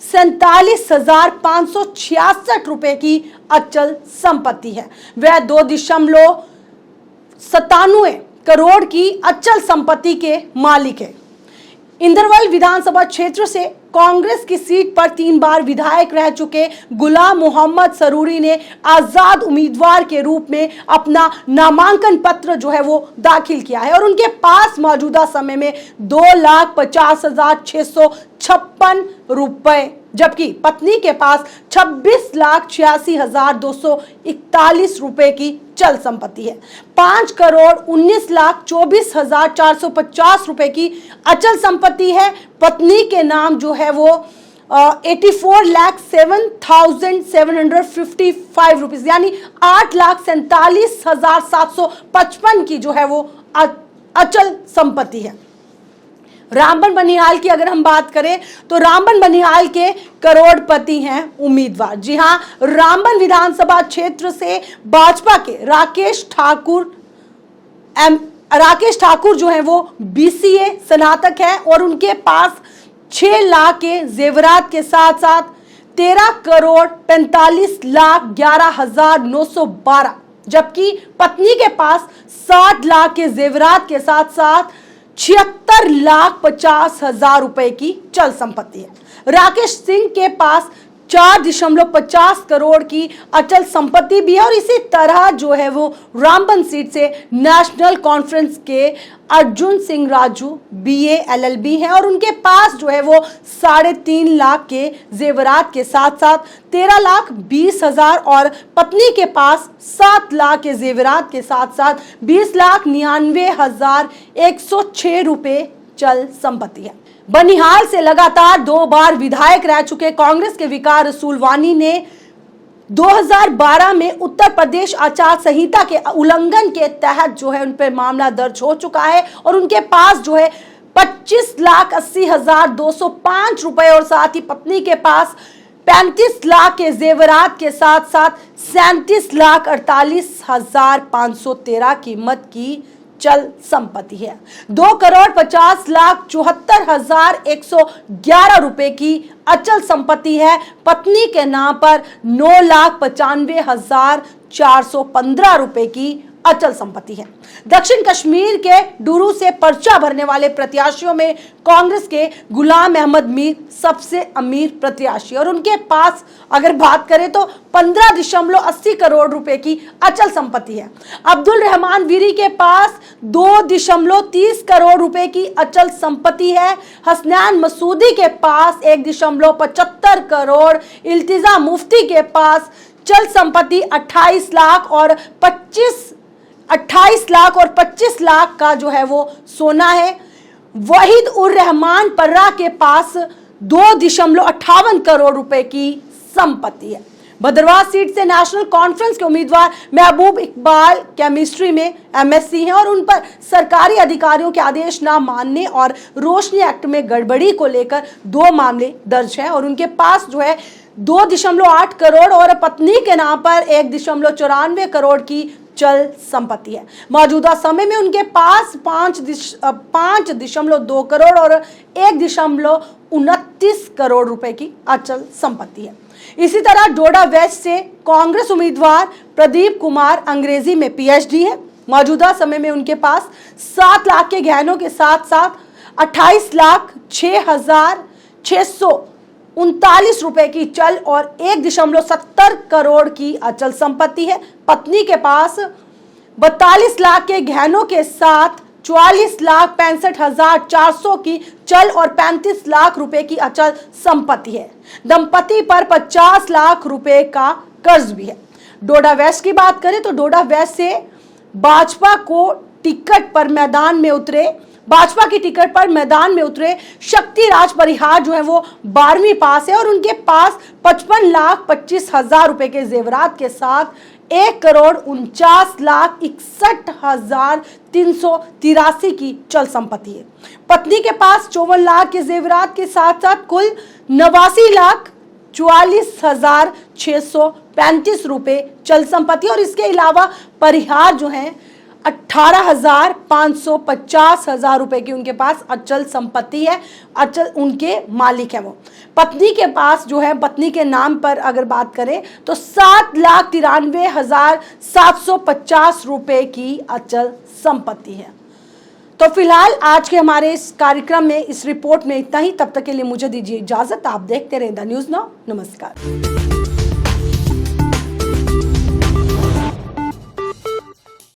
47,566 रुपए की अचल संपत्ति है। वह 2.97 करोड़ की अचल संपत्ति के मालिक है। इंदरवल विधानसभा क्षेत्र से कांग्रेस की सीट पर 3 बार विधायक रह चुके गुलाम मोहम्मद सरूरी ने आजाद उम्मीदवार के रूप में अपना नामांकन पत्र जो है वो दाखिल किया है और उनके पास मौजूदा समय में 2,50,656 रुपए, जबकि पत्नी के पास 26,86,241 रुपए की चल संपत्ति है। 5,19,24,450 रुपए की अचल संपत्ति है। पत्नी के नाम जो है वो 84,07,755 रुपीज यानी 8,47,755 की जो है वो अचल संपत्ति है। रामबन बनिहाल की अगर हम बात करें तो रामबन बनिहाल के करोड़पति हैं उम्मीदवार। जी हां, रामबन विधानसभा क्षेत्र से भाजपा के राकेश ठाकुर जो है वो BCA स्नातक है और उनके पास 6 लाख के जेवरात के साथ साथ 13,45,11,912, जबकि पत्नी के पास 60 लाख के जेवरात के साथ साथ 76,50,000 रुपए की चल संपत्ति है। राकेश सिंह के पास 4.50 करोड़ की अचल संपत्ति भी है और इसी तरह जो है वो रामबन सीट से नेशनल कॉन्फ्रेंस के अर्जुन सिंह राजू BA LLB हैं और उनके पास जो है वो 3.5 लाख के जेवरात के साथ साथ 13,20,000 और पत्नी के पास 7 लाख के जेवरात के साथ साथ 20,99,106 रुपए चल संपत्ति है। बनिहाल से लगातार 2 बार विधायक रह चुके कांग्रेस के विकार रसूलवानी ने 2012 में उत्तर प्रदेश आचार संहिता के उल्लंघन के तहत जो है उन पर मामला दर्ज हो चुका है और उनके पास जो है 25,80,205 रुपए और साथ ही पत्नी के पास 35 लाख के जेवरात के साथ साथ 37,48,513 कीमत की चल संपत्ति है। 2,50,74,111 रुपए की अचल संपत्ति है। पत्नी के नाम पर 9,95,415 रुपए की अचल संपत्ति है। दक्षिण कश्मीर के डूरू से पर्चा भरने वाले प्रत्याशियों में कांग्रेस के गुलाम अहमद मीर सबसे अमीर प्रत्याशी और उनके पास अगर बात करें तो 15.80 करोड़ रुपए की अचल संपत्ति है। अब्दुल रहमान वीरी के पास 2.30 करोड़ रुपए की अचल संपत्ति है। हसनैन मसूदी के पास 1.75 करोड़, इल्तिजा मुफ्ती के पास चल संपत्ति 28 लाख और 25 लाख का जो है वो सोना है। वहीद उर रहमान पर्रा के पास 2.58 करोड़ रुपए की संपत्ति है। भद्रवाह सीट से नेशनल कॉन्फ्रेंस के उम्मीदवार महबूब इकबाल केमिस्ट्री में MSc हैं और उन पर सरकारी अधिकारियों के आदेश ना मानने और रोशनी एक्ट में गड़बड़ी को लेकर 2 मामले दर्ज हैं और उनके पास जो है 2.8 करोड़ और पत्नी के नाम पर 1.94 करोड़ की चल संपत्ति है। मौजूदा समय में उनके पास 5.2 करोड़ और 1.29 करोड़ रुपए की अचल संपत्ति है। इसी तरह डोडा वेस्ट से कांग्रेस उम्मीदवार प्रदीप कुमार अंग्रेजी में PhD है। मौजूदा समय में उनके पास 7 लाख के गहनों के साथ साथ 28,06,639 रुपए की चल और 1.70 करोड़ की अचल संपत्ति है। पत्नी के पास 42 लाख के गहनों के साथ 44,65,400 की चल और 35 लाख रुपए की अचल संपत्ति है। दंपति पर 50 लाख रुपए का कर्ज भी है। डोडा वेस्ट की बात करें तो डोडा वेस्ट से भाजपा की टिकट पर मैदान में उतरे शक्ति राज परिहार जो है वो 12वीं पास है और उनके पास 55,25,000 रुपए के जेवरात के साथ 1,49,61,383 की चल संपत्ति है। पत्नी के पास 54 लाख के जेवरात के साथ साथ कुल 89,44,635 रुपए चल संपत्ति और इसके अलावा परिहार जो है 18,550,000 रुपए की उनके पास अचल संपत्ति है, अचल उनके मालिक है वो। पत्नी के पास जो है, पत्नी के नाम पर अगर बात करें तो 7,93,750 रुपए की अचल संपत्ति है। तो फिलहाल आज के हमारे इस कार्यक्रम में, इस रिपोर्ट में इतना ही। तब तक के लिए मुझे दीजिए इजाजत। आप देखते रहें द न्यूज़ नाउ। नमस्कार।